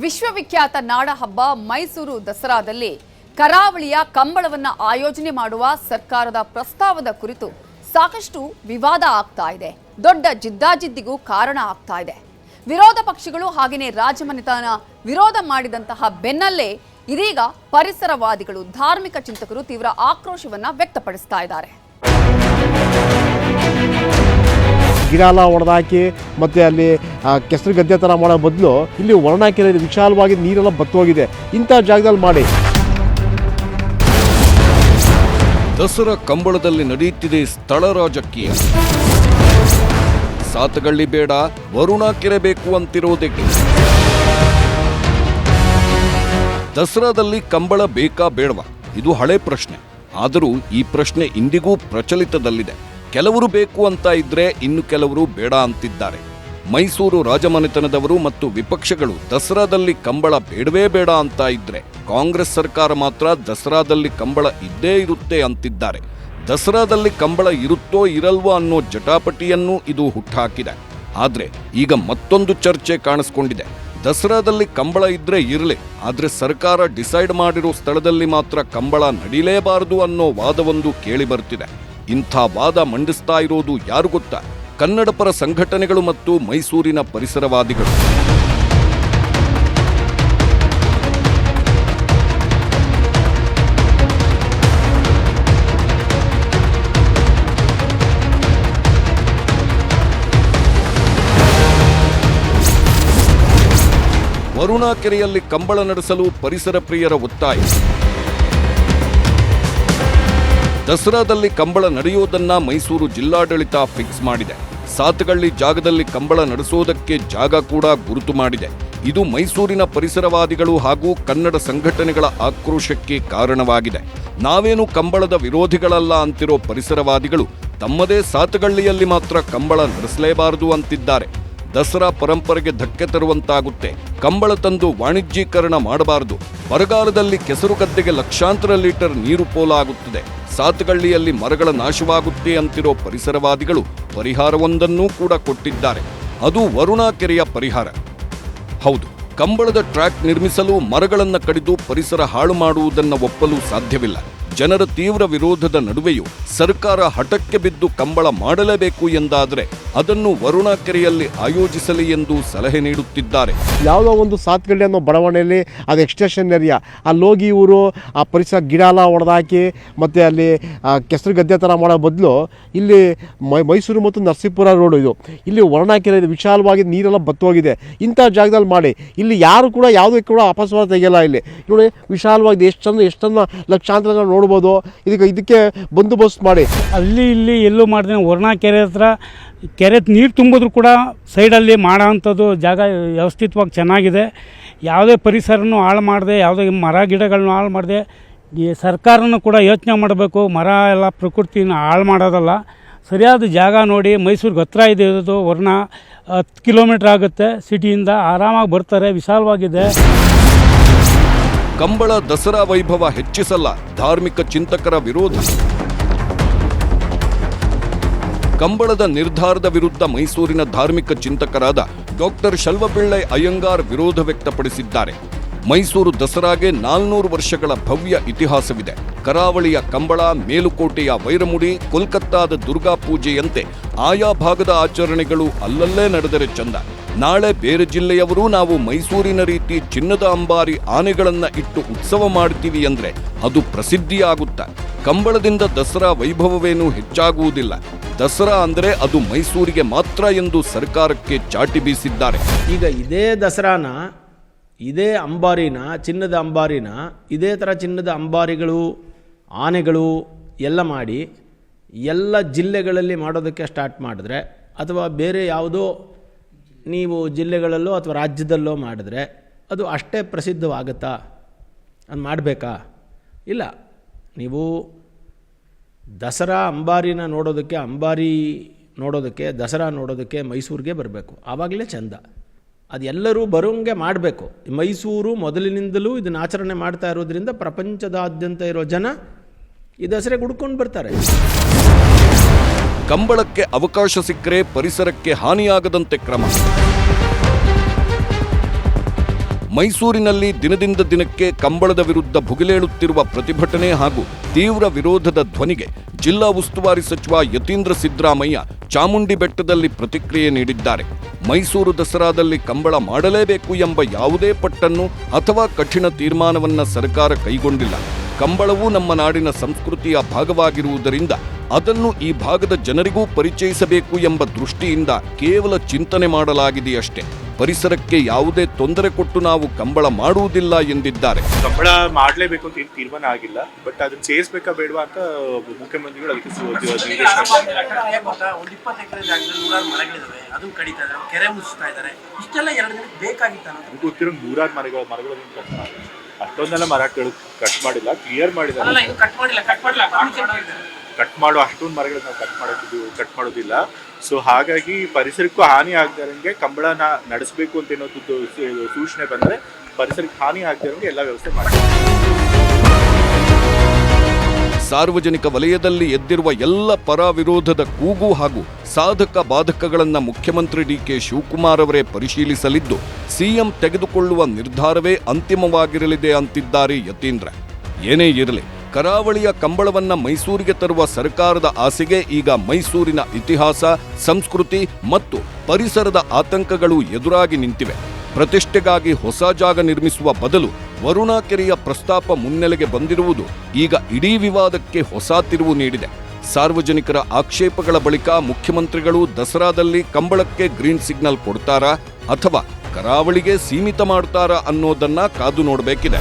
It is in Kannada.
ವಿಶ್ವವಿಖ್ಯಾತ ನಾಡ ಹಬ್ಬ ಮೈಸೂರು ದಸರಾದಲ್ಲಿ ಕರಾವಳಿಯ ಕಂಬಳವನ್ನ ಆಯೋಜನೆ ಮಾಡುವ ಸರ್ಕಾರದ ಪ್ರಸ್ತಾವದ ಕುರಿತು ಸಾಕಷ್ಟು ವಿವಾದ ಆಗ್ತಾ ಇದೆ. ದೊಡ್ಡ ಜಿದ್ದಾಜಿದ್ದಿಗೂ ಕಾರಣ ಆಗ್ತಾ ಇದೆ. ವಿರೋಧ ಪಕ್ಷಗಳು ಹಾಗೆಯೇ ರಾಜಮನೆತನ ವಿರೋಧ ಮಾಡಿದಂತಹ ಬೆನ್ನಲ್ಲೇ ಇದೀಗ ಪರಿಸರವಾದಿಗಳು, ಧಾರ್ಮಿಕ ಚಿಂತಕರು ತೀವ್ರ ಆಕ್ರೋಶವನ್ನ ವ್ಯಕ್ತಪಡಿಸ್ತಾ ಇದ್ದಾರೆ. ಗಿಡ ಎಲ್ಲ ಹೊಡೆದಾಕಿ ಮತ್ತು ಅಲ್ಲಿ ಕೆಸರು ಗದ್ದೆ ಥರ ಮಾಡೋ ಬದಲು ಇಲ್ಲಿ ಒಣಕೆರೆ ವಿಶಾಲವಾಗಿ ನೀರೆಲ್ಲ ಬತ್ತೋಗಿದೆ. ಇಂಥ ಜಾಗದಲ್ಲಿ ಮಾಡಿ. ದಸರಾ ಕಂಬಳದಲ್ಲಿ ನಡೆಯುತ್ತಿದೆ ಸ್ಥಳ ರಾಜಕೀಯ. ಸಾತಗಳ್ಳಿ ಬೇಡ, ವರುಣಾ ಕೆರೆ ಬೇಕು ಅಂತಿರೋದಕ್ಕೆ. ದಸರಾದಲ್ಲಿ ಕಂಬಳ ಬೇಕಾ ಬೇಡವಾ? ಇದು ಹಳೆ ಪ್ರಶ್ನೆ. ಆದರೂ ಈ ಪ್ರಶ್ನೆ ಇಂದಿಗೂ ಪ್ರಚಲಿತದಲ್ಲಿದೆ. ಕೆಲವರು ಬೇಕು ಅಂತ ಇದ್ರೆ ಇನ್ನು ಕೆಲವರು ಬೇಡ ಅಂತಿದ್ದಾರೆ. ಮೈಸೂರು ರಾಜಮನೆತನದವರು ಮತ್ತು ವಿಪಕ್ಷಗಳು ದಸರಾದಲ್ಲಿ ಕಂಬಳ ಬೇಡವೇ ಬೇಡ ಅಂತ ಇದ್ರೆ, ಕಾಂಗ್ರೆಸ್ ಸರ್ಕಾರ ಮಾತ್ರ ದಸರಾದಲ್ಲಿ ಕಂಬಳ ಇದ್ದೇ ಇರುತ್ತೆ ಅಂತಿದ್ದಾರೆ. ದಸರಾದಲ್ಲಿ ಕಂಬಳ ಇರುತ್ತೋ ಇರಲ್ವೋ ಅನ್ನೋ ಜಟಾಪಟಿಯನ್ನೂ ಇದು ಹುಟ್ಟಾಕಿದೆ. ಆದ್ರೆ ಈಗ ಮತ್ತೊಂದು ಚರ್ಚೆ ಕಾಣಿಸ್ಕೊಂಡಿದೆ. ದಸರಾದಲ್ಲಿ ಕಂಬಳ ಇದ್ರೆ ಇರಲಿ, ಆದ್ರೆ ಸರ್ಕಾರ ಡಿಸೈಡ್ ಮಾಡಿರೋ ಸ್ಥಳದಲ್ಲಿ ಮಾತ್ರ ಕಂಬಳ ನಡೀಲೇಬಾರದು ಅನ್ನೋ ವಾದವೊಂದು ಕೇಳಿ ಬರ್ತಿದೆ. ಇಂಥ ವಾದ ಮಂಡಿಸ್ತಾ ಇರೋದು ಯಾರು ಗೊತ್ತಾ? ಕನ್ನಡ ಪರ ಸಂಘಟನೆಗಳು ಮತ್ತು ಮೈಸೂರಿನ ಪರಿಸರವಾದಿಗಳು. ವರುಣಾ ಕೆರೆಯಲ್ಲಿ ಕಂಬಳ ನಡೆಸಲು ಪರಿಸರ ಪ್ರಿಯರ ಒತ್ತಾಯ. ದಸರಾದಲ್ಲಿ ಕಂಬಳ ನಡೆಯೋದನ್ನ ಮೈಸೂರು ಜಿಲ್ಲಾಡಳಿತ ಫಿಕ್ಸ್ ಮಾಡಿದೆ. ಸಾತಗಳ್ಳಿ ಜಾಗದಲ್ಲಿ ಕಂಬಳ ನಡೆಸೋದಕ್ಕೆ ಜಾಗ ಕೂಡ ಗುರುತು ಮಾಡಿದೆ. ಇದು ಮೈಸೂರಿನ ಪರಿಸರವಾದಿಗಳು ಹಾಗೂ ಕನ್ನಡ ಸಂಘಟನೆಗಳ ಆಕ್ರೋಶಕ್ಕೆ ಕಾರಣವಾಗಿದೆ. ನಾವೇನು ಕಂಬಳದ ವಿರೋಧಿಗಳಲ್ಲ ಅಂತಿರೋ ಪರಿಸರವಾದಿಗಳು ತಮ್ಮದೇ ಸಾತಗಳ್ಳಿಯಲ್ಲಿ ಮಾತ್ರ ಕಂಬಳ ನಡೆಸಲೇಬಾರದು ಅಂತಿದ್ದಾರೆ. ದಸರಾ ಪರಂಪರೆಗೆ ಧಕ್ಕೆ ತರುವಂತಾಗುತ್ತೆ. ಕಂಬಳ ತಂದು ವಾಣಿಜ್ಯೀಕರಣ ಮಾಡಬಾರದು. ಬರಗಾಲದಲ್ಲಿ ಕೆಸರು ಗದ್ದೆಗೆ ಲಕ್ಷಾಂತರ ಲೀಟರ್ ನೀರು ಪೋಲಾಗುತ್ತದೆ. ಸಾತಗಳ್ಳಿಯಲ್ಲಿ ಮರಗಳ ನಾಶವಾಗುತ್ತೆ ಅಂತಿರೋ ಪರಿಸರವಾದಿಗಳು ಪರಿಹಾರವೊಂದನ್ನೂ ಕೂಡ ಕೊಟ್ಟಿದ್ದಾರೆ. ಅದು ವರುಣಾ ಕೆರೆಯ ಪರಿಹಾರ. ಹೌದು, ಕಂಬಳದ ಟ್ರ್ಯಾಕ್ ನಿರ್ಮಿಸಲು ಮರಗಳನ್ನು ಕಡಿದು ಪರಿಸರ ಹಾಳು ಮಾಡುವುದನ್ನು ಒಪ್ಪಲು ಸಾಧ್ಯವಿಲ್ಲ. ಜನರ ತೀವ್ರ ವಿರೋಧದ ನಡುವೆಯೂ ಸರ್ಕಾರ ಹಠಕ್ಕೆ ಬಿದ್ದು ಕಂಬಳ ಮಾಡಲೇಬೇಕು ಎಂದಾದರೆ ಅದನ್ನು ವರುಣಾ ಕೆರೆಯಲ್ಲಿ ಆಯೋಜಿಸಲಿ ಎಂದು ಸಲಹೆ ನೀಡುತ್ತಿದ್ದಾರೆ. ಯಾವುದೋ ಒಂದು ಸಾತಗಳ್ಳಿ ಅನ್ನೋ ಬಡಾವಣೆಯಲ್ಲಿ ಅದು ಎಕ್ಸ್ಟೆನ್ಷನ್ ಏರಿಯಾ, ಅಲ್ಲೋಗಿ ಇವರು ಆ ಪರಿಸರ ಗಿಡ ಎಲ್ಲ ಹೊಡೆದಾಕಿ ಮತ್ತು ಅಲ್ಲಿ ಕೆಸರು ಗದ್ದೆ ಥರ ಮಾಡೋ ಬದಲು ಇಲ್ಲಿ ಮೈಸೂರು ಮತ್ತು ನರಸೀಪುರ ರೋಡು ಇದು, ಇಲ್ಲಿ ವರುಣಾ ಕೆರೆ ವಿಶಾಲವಾಗಿ ನೀರೆಲ್ಲ ಬತ್ತೋಗಿದೆ. ಇಂಥ ಜಾಗದಲ್ಲಿ ಮಾಡಿ. ಇಲ್ಲಿ ಯಾರು ಕೂಡ ಯಾವುದಕ್ಕೆ ಕೂಡ ಅಪಸ್ವರ ತೆಗೆಯಲ್ಲ. ಇಲ್ಲಿ ನೋಡಿ ವಿಶಾಲವಾಗಿ ಎಷ್ಟನ್ನು ಲಕ್ಷಾಂತರ ಜನ ನೋಡ್ಬೋದು. ಇದಕ್ಕೆ ಬಂದೋಬಸ್ತ್ ಮಾಡಿ. ಅಲ್ಲಿ ಇಲ್ಲಿ ಎಲ್ಲೂ ಮಾಡಿದ್ರೆ ವರುಣಾ ಕೆರೆ ಹತ್ರ ಕೆರೆ ನೀರು ತುಂಬಿದ್ರು ಕೂಡ ಸೈಡಲ್ಲಿ ಮಾಡೋ ಅಂಥದ್ದು ಜಾಗ ವ್ಯವಸ್ಥಿತವಾಗಿ ಚೆನ್ನಾಗಿದೆ. ಯಾವುದೇ ಪರಿಸರನೂ ಹಾಳು ಮಾಡದೆ, ಯಾವುದೇ ಮರ ಗಿಡಗಳನ್ನೂ ಹಾಳು ಮಾಡದೆ ಈ ಸರ್ಕಾರನೂ ಕೂಡ ಯೋಚನೆ ಮಾಡಬೇಕು. ಮರ ಎಲ್ಲ ಪ್ರಕೃತಿನ ಹಾಳು ಮಾಡೋದಲ್ಲ, ಸರಿಯಾದ ಜಾಗ ನೋಡಿ. ಮೈಸೂರಿಗೆ ಹತ್ರ ಇದೆ ಇರೋದು. ವರುಣಾ 10 ಕಿಲೋಮೀಟ್ರ್ ಆಗುತ್ತೆ ಸಿಟಿಯಿಂದ, ಆರಾಮಾಗಿ ಬರ್ತಾರೆ, ವಿಶಾಲವಾಗಿದೆ. ಕಂಬಳ ದಸರಾ ವೈಭವ ಹೆಚ್ಚಿಸಲ್ಲ, ಧಾರ್ಮಿಕ ಚಿಂತಕರ ವಿರೋಧ. ಕಂಬಳದ ನಿರ್ಧಾರದ ವಿರುದ್ಧ ಮೈಸೂರಿನ ಧಾರ್ಮಿಕ ಚಿಂತಕರಾದ ಡಾಕ್ಟರ್ ಶಲ್ವಪಿಳ್ಳೈ ಅಯ್ಯಂಗಾರ್ ವಿರೋಧ ವ್ಯಕ್ತಪಡಿಸಿದ್ದಾರೆ. ಮೈಸೂರು ದಸರಾಗೆ 400 ವರ್ಷಗಳ ಭವ್ಯ ಇತಿಹಾಸವಿದೆ. ಕರಾವಳಿಯ ಕಂಬಳ, ಮೇಲುಕೋಟೆಯ ವೈರಮುಡಿ, ಕೋಲ್ಕತ್ತಾದ ದುರ್ಗಾ ಪೂಜೆಯಂತೆ ಆಯಾ ಭಾಗದ ಆಚರಣೆಗಳು ಅಲ್ಲಲ್ಲೇ ನಡೆದರೆ ಚಂದ. ನಾಳೆ ಬೇರೆ ಜಿಲ್ಲೆಯವರು ನಾವು ಮೈಸೂರಿನ ರೀತಿ ಚಿನ್ನದ ಅಂಬಾರಿ ಆನೆಗಳನ್ನ ಇಟ್ಟು ಉತ್ಸವ ಮಾಡ್ತೀವಿ ಅಂದ್ರೆ ಅದು ಪ್ರಸಿದ್ಧಿಯಾಗುತ್ತ. ಕಂಬಳದಿಂದ ದಸರಾ ವೈಭವವೇನೂ ಹೆಚ್ಚಾಗುವುದಿಲ್ಲ. ದಸರಾ ಅಂದ್ರೆ ಅದು ಮೈಸೂರಿಗೆ ಮಾತ್ರ ಎಂದು ಸರ್ಕಾರಕ್ಕೆ ಚಾಟಿ ಬೀಸಿದ್ದಾರೆ. ಈಗ ಇದೇ ದಸರಾನ, ಇದೇ ಅಂಬಾರಿನ, ಚಿನ್ನದ ಅಂಬಾರಿನ ಇದೇ ಥರ ಚಿನ್ನದ ಅಂಬಾರಿಗಳು, ಆನೆಗಳು ಎಲ್ಲ ಮಾಡಿ ಎಲ್ಲ ಜಿಲ್ಲೆಗಳಲ್ಲಿ ಮಾಡೋದಕ್ಕೆ ಸ್ಟಾರ್ಟ್ ಮಾಡಿದ್ರೆ, ಅಥವಾ ಬೇರೆ ಯಾವುದೋ ನೀವು ಜಿಲ್ಲೆಗಳಲ್ಲೋ ಅಥವಾ ರಾಜ್ಯದಲ್ಲೋ ಮಾಡಿದ್ರೆ ಅದು ಅಷ್ಟೇ ಪ್ರಸಿದ್ಧವಾಗುತ್ತಾ? ಅದು ಮಾಡಬೇಕಾ? ಇಲ್ಲ. ನೀವು ದಸರಾ ಅಂಬಾರಿನ ನೋಡೋದಕ್ಕೆ, ಅಂಬಾರಿ ನೋಡೋದಕ್ಕೆ, ದಸರಾ ನೋಡೋದಕ್ಕೆ ಮೈಸೂರಿಗೆ ಬರಬೇಕು. ಆವಾಗಲೇ ಚೆಂದ. ಅದು ಎಲ್ಲರೂ ಬರೋಂಗೆ ಮಾಡಬೇಕು. ಮೈಸೂರು ಮೊದಲಿನಿಂದಲೂ ಇದನ್ನು ಆಚರಣೆ ಮಾಡ್ತಾ ಇರೋದ್ರಿಂದ ಪ್ರಪಂಚದಾದ್ಯಂತ ಇರೋ ಜನ ಈ ದಸರೆಗೆ ಹುಡ್ಕೊಂಡು ಬರ್ತಾರೆ. ಕಂಬಳಕ್ಕೆ ಅವಕಾಶ ಸಿಕ್ಕರೆ ಪರಿಸರಕ್ಕೆ ಹಾನಿಯಾಗದಂತೆ ಕ್ರಮ. ಮೈಸೂರಿನಲ್ಲಿ ದಿನದಿಂದ ದಿನಕ್ಕೆ ಕಂಬಳದ ವಿರುದ್ಧ ಭುಗಿಲೇಳುತ್ತಿರುವ ಪ್ರತಿಭಟನೆ ಹಾಗೂ ತೀವ್ರ ವಿರೋಧದ ಧ್ವನಿಗೆ ಜಿಲ್ಲಾ ಉಸ್ತುವಾರಿ ಸಚಿವ ಯತೀಂದ್ರ ಸಿದ್ದರಾಮಯ್ಯ ಚಾಮುಂಡಿ ಬೆಟ್ಟದಲ್ಲಿ ಪ್ರತಿಕ್ರಿಯೆ ನೀಡಿದ್ದಾರೆ. ಮೈಸೂರು ದಸರಾದಲ್ಲಿ ಕಂಬಳ ಮಾಡಲೇಬೇಕು ಎಂಬ ಯಾವುದೇ ಪಟ್ಟನ್ನು ಅಥವಾ ಕಠಿಣ ತೀರ್ಮಾನವನ್ನ ಸರ್ಕಾರ ಕೈಗೊಂಡಿಲ್ಲ. ಕಂಬಳವು ನಮ್ಮ ನಾಡಿನ ಸಂಸ್ಕೃತಿಯ ಭಾಗವಾಗಿರುವುದರಿಂದ ಅದನ್ನು ಈ ಭಾಗದ ಜನರಿಗೂ ಪರಿಚಯಿಸಬೇಕು ಎಂಬ ದೃಷ್ಟಿಯಿಂದ ಕೇವಲ ಚಿಂತನೆ ಮಾಡಲಾಗಿದೆಯಷ್ಟೇ. ಪರಿಸರಕ್ಕೆ ಯಾವುದೇ ತೊಂದರೆ ಕೊಟ್ಟು ನಾವು ಕಂಬಳ ಮಾಡುವುದಿಲ್ಲ ಎಂದಿದ್ದಾರೆ. ಕಂಬಳ ಮಾಡಲೇಬೇಕು ಅಂತ ತೀರ್ಮಾನ ಆಗಿಲ್ಲ, ಬಟ್ ಅದನ್ನ ಸೇರಿಸಬೇಕಾ ಬೇಡವಾ ಅಂತ ಮುಖ್ಯಮಂತ್ರಿಗಳು ಅದಕ್ಕೆ ಒಂದು 20 ಎಕರೆ ಜಾಗದಲ್ಲಿ 100 ಮರಗಳಿದಾವೆ, ಅದನ್ನ ಕಡಿತಾ ಇದ್ದಾರೆ, ಕೆರೆ ಮುಚ್ಚಿಸ್ತಾ ಇದ್ದಾರೆ. ಇಷ್ಟೆಲ್ಲ 2 ದಿನಕ್ಕೆ ಬೇಕಾಗಿತ್ತು ಅನ್ನೋದು ಗೊತ್ತಿರೋ 100 ಮರಗಳನ್ನು ಕಟ್ ಮಾಡಿ ಅಷ್ಟೊಂದೆಲ್ಲ ಮರಗಳು ಕಟ್ ಮಾಡಿಲ್ಲ, ಕ್ಲಿಯರ್ ಮಾಡಿದ್ದಾರೆ. ಕಟ್ ಮಾಡೋ ಅಷ್ಟೊಂದು ಮರಗಳನ್ನ ನಾವು ಕಟ್ ಮಾಡೋದಿಲ್ಲ. ಸೊ ಹಾಗಾಗಿ ಪರಿಸರಕ್ಕೂ ಹಾನಿ ಆಗದಂಗೆ ಕಂಬಳನ ನಡೆಸಬೇಕು ಅಂತ ಏನಾದ್ರು ಸೂಚನೆ ಬಂದರೆ ಪರಿಸರಕ್ಕೆ ಹಾನಿ ಆಗದಂಗೆ ಎಲ್ಲ ವ್ಯವಸ್ಥೆ ಮಾಡಿ. ಸಾರ್ವಜನಿಕ ವಲಯದಲ್ಲಿ ಎದ್ದಿರುವ ಎಲ್ಲ ಪರ ವಿರೋಧದ ಕೂಗು ಹಾಗೂ ಸಾಧಕ ಬಾಧಕಗಳನ್ನು ಮುಖ್ಯಮಂತ್ರಿ ಡಿಕೆ ಶಿವಕುಮಾರ್ ಅವರೇ ಪರಿಶೀಲಿಸಲಿದ್ದು, ಸಿಎಂ ತೆಗೆದುಕೊಳ್ಳುವ ನಿರ್ಧಾರವೇ ಅಂತಿಮವಾಗಿರಲಿದೆ ಅಂತಿದ್ದಾರೆ ಯತೀಂದ್ರ. ಏನೇ ಇರಲಿ, ಕರಾವಳಿಯ ಕಂಬಳವನ್ನ ಮೈಸೂರಿಗೆ ತರುವ ಸರ್ಕಾರದ ಆಸೆಗೆ ಈಗ ಮೈಸೂರಿನ ಇತಿಹಾಸ, ಸಂಸ್ಕೃತಿ ಮತ್ತು ಪರಿಸರದ ಆತಂಕಗಳು ಎದುರಾಗಿ ನಿಂತಿವೆ. ಪ್ರತಿಷ್ಠೆಗಾಗಿ ಹೊಸ ಜಾಗ ನಿರ್ಮಿಸುವ ಬದಲು ವರುಣಾ ಕೆರೆಯ ಪ್ರಸ್ತಾಪ ಮುನ್ನೆಲೆಗೆ ಬಂದಿರುವುದು ಈಗ ಇಡೀ ವಿವಾದಕ್ಕೆ ಹೊಸ ತಿರುವು ನೀಡಿದೆ. ಸಾರ್ವಜನಿಕರ ಆಕ್ಷೇಪಗಳ ಬಳಿಕ ಮುಖ್ಯಮಂತ್ರಿಗಳು ದಸರಾದಲ್ಲಿ ಕಂಬಳಕ್ಕೆ ಗ್ರೀನ್ ಸಿಗ್ನಲ್ ಕೊಡ್ತಾರಾ ಅಥವಾ ಕರಾವಳಿಗೆ ಸೀಮಿತ ಮಾಡ್ತಾರಾ ಅನ್ನೋದನ್ನ ಕಾದು ನೋಡಬೇಕಿದೆ.